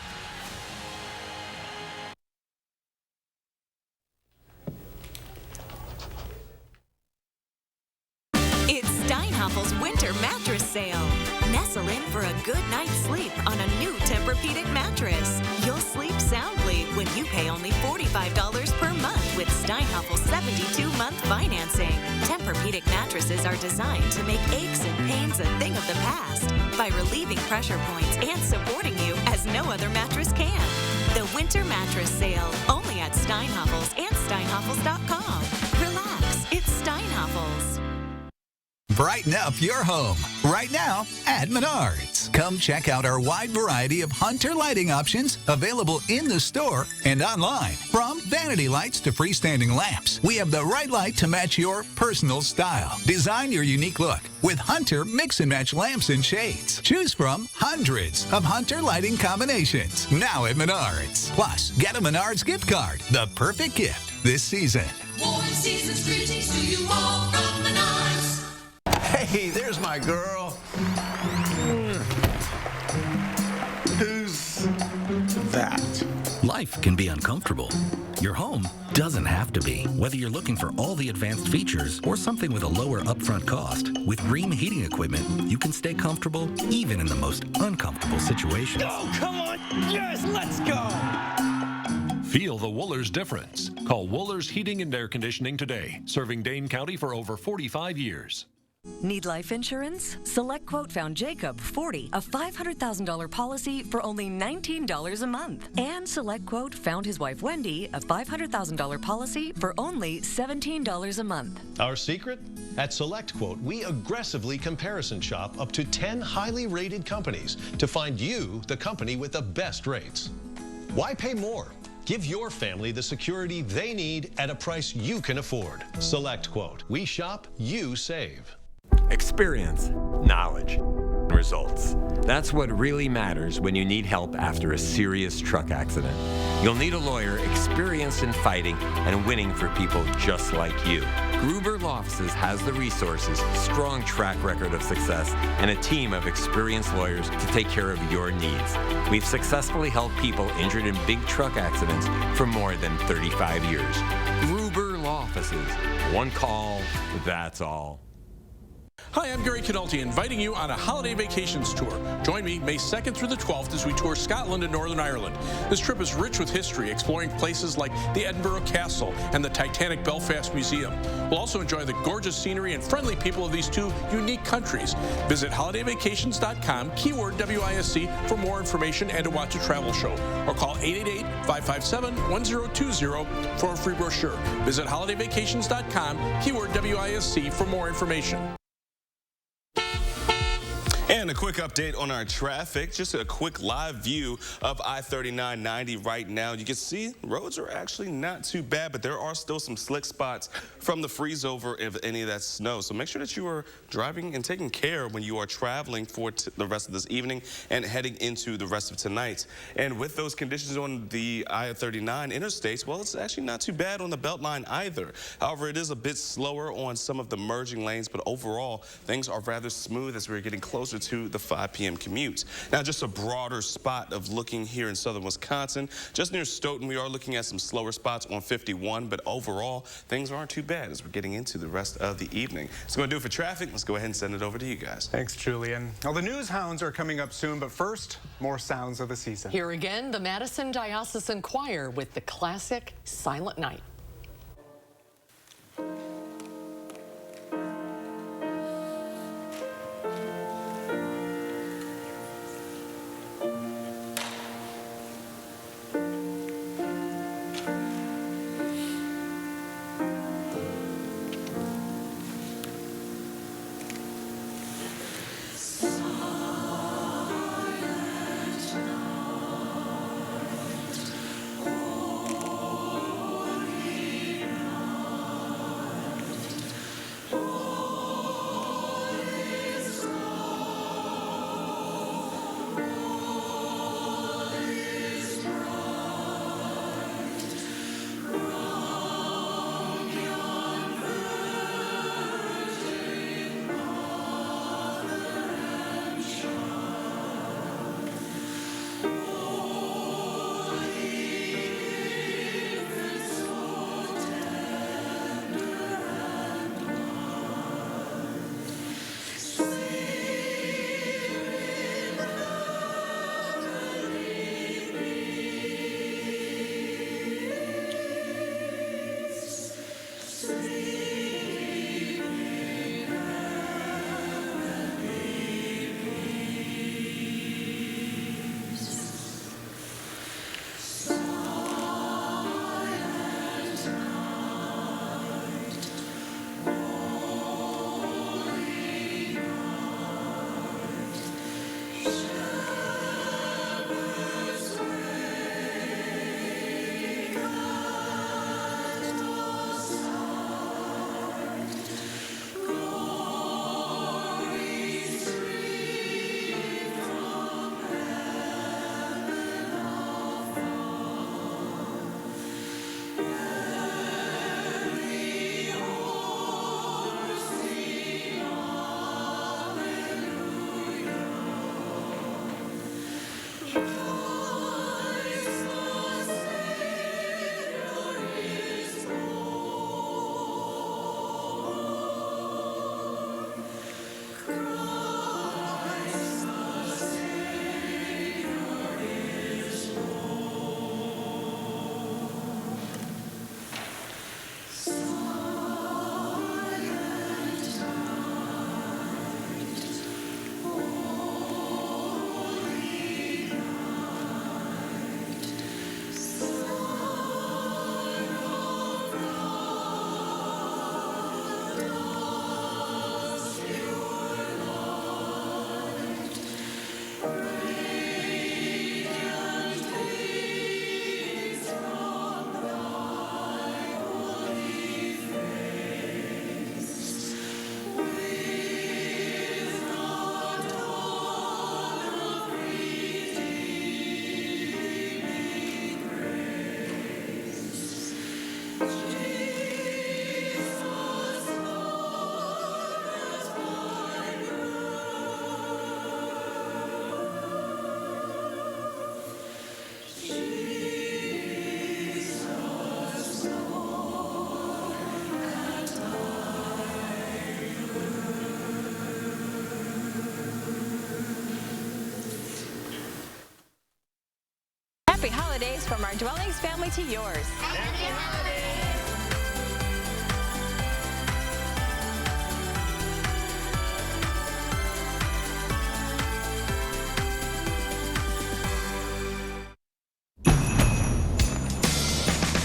It's Steinhaffel's winter mattress sale. Nestle in for a good night's sleep on a new Tempur-Pedic mattress. You'll sleep soundly when you pay only $45 per month with Steinhaffel's 72-month financing. Tempur-Pedic mattresses are designed to make aches and pains a thing of the past by relieving pressure points and supporting you as no other mattress can. The winter mattress sale, only at Steinhaffel's and steinhaffels.com. Relax, it's Steinhaffel's. Brighten up your home right now at Menards. Come check out our wide variety of Hunter lighting options available in the store and online. From vanity lights to freestanding lamps, we have the right light to match your personal style. Design your unique look with Hunter mix and match lamps and shades. Choose from hundreds of Hunter lighting combinations now at Menards. Plus, get a Menards gift card, the perfect gift this season. Warm season's greetings to you all from Menards. Hey, there's my girl. Who's that? Life can be uncomfortable. Your home doesn't have to be. Whether you're looking for all the advanced features or something with a lower upfront cost, with Rheem heating equipment, you can stay comfortable even in the most uncomfortable situations. Oh, come on. Yes, let's go. Feel the Woolers difference. Call Woolers Heating and Air Conditioning today, serving Dane County for over 45 years. Need life insurance? SelectQuote found Jacob 40, a $500,000 policy for only $19 a month. And SelectQuote found his wife Wendy a $500,000 policy for only $17 a month. Our secret? At SelectQuote, we aggressively comparison shop up to 10 highly rated companies to find you the company with the best rates. Why pay more? Give your family the security they need at a price you can afford. SelectQuote. We shop, you save. Experience, knowledge, results. That's what really matters when you need help after a serious truck accident. You'll need a lawyer experienced in fighting and winning for people just like you. Gruber Law Offices has the resources, strong track record of success, and a team of experienced lawyers to take care of your needs. We've successfully helped people injured in big truck accidents for more than 35 years. Gruber Law Offices. One call, that's all. Hi, I'm Gary Canulti, inviting you on a holiday vacations tour. Join me May 2nd through the 12th as we tour Scotland and Northern Ireland. This trip is rich with history, exploring places like the Edinburgh Castle and the Titanic Belfast Museum. We'll also enjoy the gorgeous scenery and friendly people of these two unique countries. Visit holidayvacations.com, keyword WISC, for more information and to watch a travel show. Or call 888-557-1020 for a free brochure. Visit holidayvacations.com, keyword WISC, for more information. And a quick update on our traffic, just a quick live view of I-39-90 right now. You can see roads are actually not too bad, but there are still some slick spots from the freeze over of any of that snow. So make sure that you are driving and taking care when you are traveling for the rest of this evening and heading into the rest of tonight. And with those conditions on the I-39 interstates, well, it's actually not too bad on the Beltline either. However, it is a bit slower on some of the merging lanes, but overall, things are rather smooth as we're getting closer to the 5 p.m. commute. Now, just a broader spot of looking here in southern Wisconsin. Just near Stoughton, we are looking at some slower spots on 51, but overall, things aren't too bad as we're getting into the rest of the evening. That's going to do it for traffic. Let's go ahead and send it over to you guys. Thanks, Julian. Well, the news hounds are coming up soon, but first, more sounds of the season. Here again, the Madison Diocesan Choir with the classic Silent Night. holidays from our Dwellings family to yours. Happy holidays.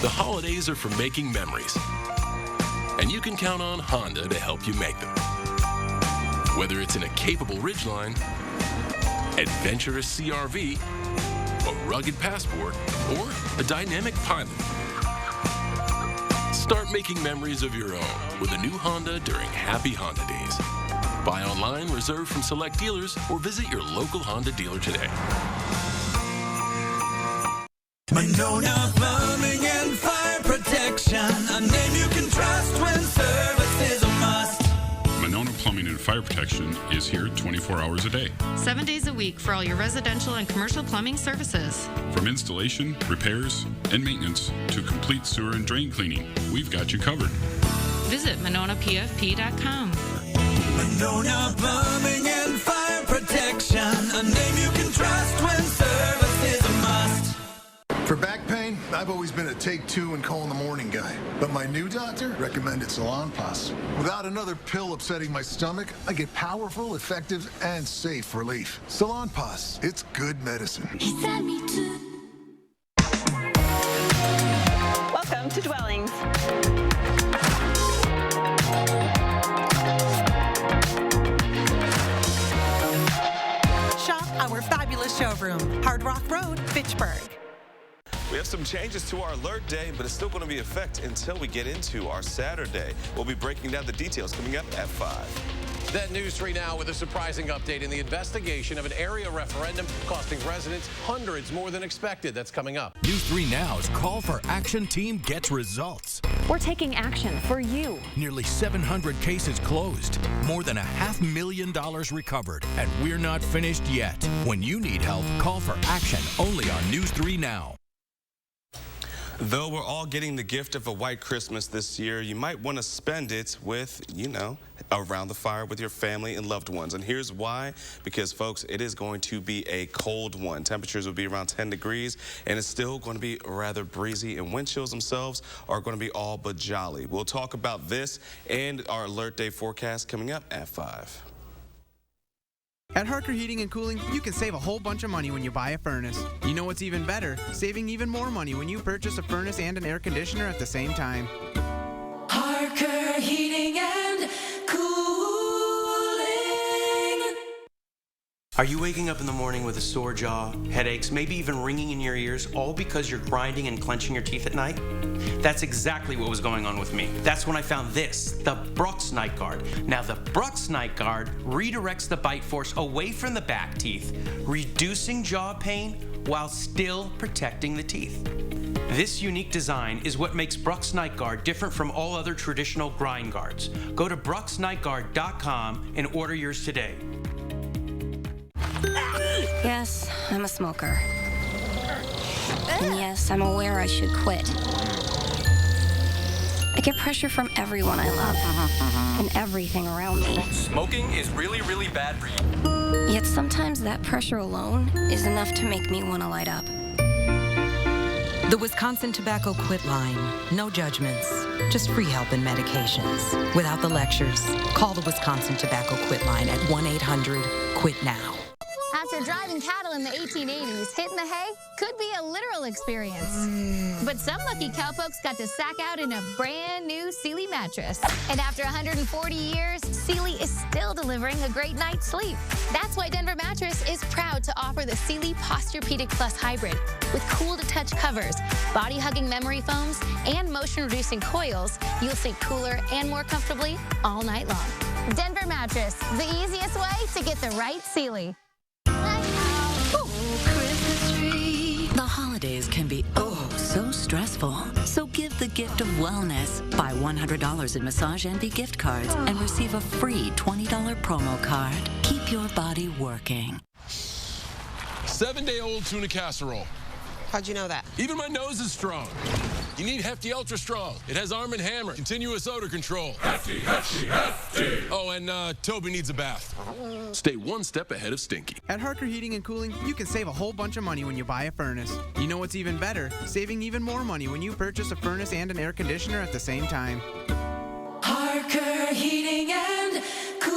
The holidays are for making memories, and you can count on Honda to help you make them. Whether it's in a capable Ridgeline, adventurous CRV, a rugged Passport, or a dynamic Pilot. Start making memories of your own with a new Honda during Happy Honda Days. Buy online, reserve from select dealers, or visit your local Honda dealer today. Monona Plumbing and Fire Protection, a name you can trust when service is a must. Monona Plumbing and Fire Protection is here 24 hours a day. 7 days a week for all your residential and commercial plumbing services. From installation, repairs, and maintenance to complete sewer and drain cleaning, we've got you covered. Visit MononaPFP.com. Monona Plumbing and Fire Protection, a name you can trust when service is a must. For back pain, I've always been a take two and call in the morning guy. But my new doctor recommended Salonpas. Without another pill upsetting my stomach, I get powerful, effective, and safe relief. Salonpas, it's good medicine. Welcome to Dwellings. Shop our fabulous showroom, Hard Rock Road, Fitchburg. We have some changes to our alert day, but it's still going to be in effect until we get into our Saturday. We'll be breaking down the details coming up at 5. That News 3 Now with a surprising update in the investigation of an area referendum costing residents hundreds more than expected. That's coming up. News 3 Now's Call for Action team gets results. We're taking action for you. Nearly 700 cases closed, more than $500,000 recovered, and we're not finished yet. When you need help, call for action only on News 3 Now. Though we're all getting the gift of a white Christmas this year, you might want to spend it with, around the fire with your family and loved ones. And here's why. Because, folks, it is going to be a cold one. Temperatures will be around 10 degrees, and it's still going to be rather breezy, and wind chills themselves are going to be all but jolly. We'll talk about this and our alert day forecast coming up at 5. At Harker Heating and Cooling, you can save a whole bunch of money when you buy a furnace. You know what's even better? Saving even more money when you purchase a furnace and an air conditioner at the same time. Harker Heating and Cooling. Are you waking up in the morning with a sore jaw, headaches, maybe even ringing in your ears, all because you're grinding and clenching your teeth at night? That's exactly what was going on with me. That's when I found this, the Brux Night Guard. Now, the Brux Night Guard redirects the bite force away from the back teeth, reducing jaw pain while still protecting the teeth. This unique design is what makes Brux Night Guard different from all other traditional grind guards. Go to BruxNightGuard.com and order yours today. Yes, I'm a smoker. And yes, I'm aware I should quit. I get pressure from everyone I love and everything around me. Smoking is really, really bad for you. Yet sometimes that pressure alone is enough to make me want to light up. The Wisconsin Tobacco Quit Line. No judgments, just free help and medications. Without the lectures, call the Wisconsin Tobacco Quit Line at 1-800-QUIT-NOW. After driving cattle in the 1880s, hitting the hay could be a literal experience. But some lucky cowpokes got to sack out in a brand new Sealy mattress. And after 140 years, Sealy is still delivering a great night's sleep. That's why Denver Mattress is proud to offer the Sealy Posturepedic Plus Hybrid. With cool-to-touch covers, body-hugging memory foams, and motion-reducing coils, you'll sleep cooler and more comfortably all night long. Denver Mattress, the easiest way to get the right Sealy. The holidays can be so stressful. So give the gift of wellness. Buy $100 in Massage Envy gift cards and receive a free $20 promo card. Keep your body working. 7-day-old tuna casserole. How'd you know that? Even my nose is strong. You need Hefty Ultra Strong. It has Arm & Hammer, continuous odor control. Hefty, hefty, hefty. Oh, and Toby needs a bath. Stay one step ahead of Stinky. At Harker Heating and Cooling, you can save a whole bunch of money when you buy a furnace. You know what's even better? Saving even more money when you purchase a furnace and an air conditioner at the same time. Harker Heating and Cooling.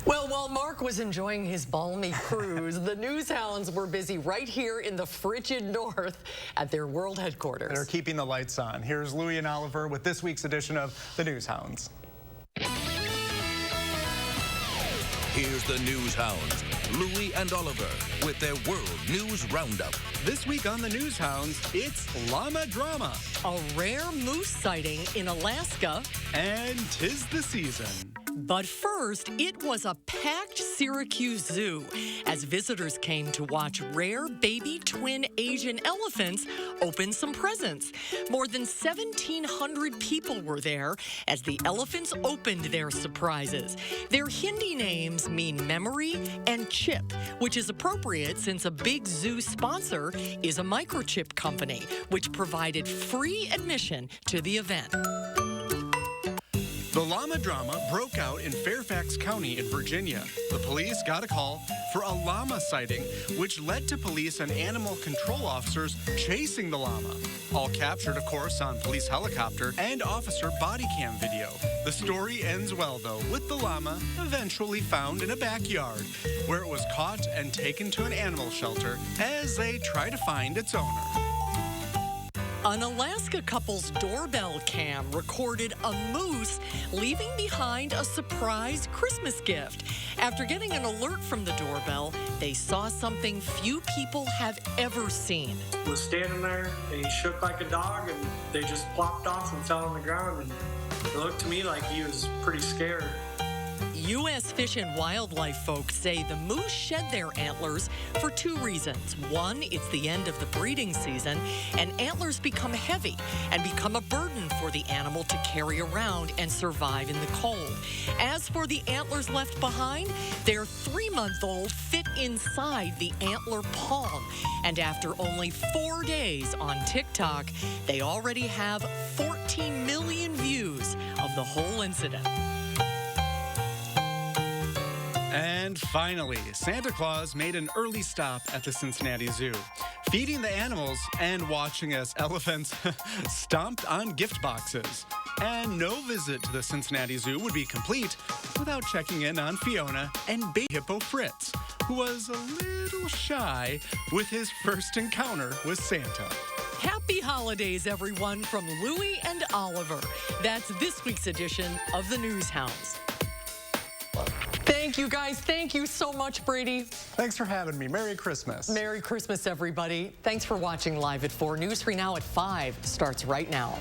Well, while Mark was enjoying his balmy cruise, the news hounds were busy right here in the frigid north at their world headquarters. They're keeping the lights on. Here's Louie and Oliver with this week's edition of the News Hounds. Here's the News Hounds, Louie and Oliver, with their World News Roundup. This week on the News Hounds, it's llama drama. A rare moose sighting in Alaska. And 'tis the season. But first, it was a packed Syracuse zoo as visitors came to watch rare baby twin Asian elephants open some presents. More than 1,700 people were there as the elephants opened their surprises. Their Hindi names mean memory and chip, which is appropriate since a big zoo sponsor is a microchip company, which provided free admission to the event. The llama drama broke out in Fairfax County in Virginia. The police got a call for a llama sighting, which led to police and animal control officers chasing the llama. All captured, of course, on police helicopter and officer body cam video. The story ends well, though, with the llama eventually found in a backyard, where it was caught and taken to an animal shelter as they try to find its owner. An Alaska couple's doorbell cam recorded a moose leaving behind a surprise Christmas gift. After getting an alert from the doorbell, they saw something few people have ever seen. Was standing there, and he shook like a dog, and they just plopped off and fell on the ground, and it looked to me like he was pretty scared. U.S. Fish and Wildlife folks say the moose shed their antlers for two reasons. One, it's the end of the breeding season, and antlers become heavy and become a burden for the animal to carry around and survive in the cold. As for the antlers left behind, their 3-month-old fit inside the antler palm. And after only 4 days on TikTok, they already have 14 million views of the whole incident. And finally, Santa Claus made an early stop at the Cincinnati Zoo, feeding the animals and watching as elephants stomped on gift boxes. And no visit to the Cincinnati Zoo would be complete without checking in on Fiona and baby hippo Fritz, who was a little shy with his first encounter with Santa. Happy holidays, everyone, from Louie and Oliver. That's this week's edition of the News Hounds. Thank you, guys. Thank you so much, Brady. Thanks for having me. Merry Christmas. Merry Christmas, everybody. Thanks for watching Live at 4. News 3 Now at 5 starts right now.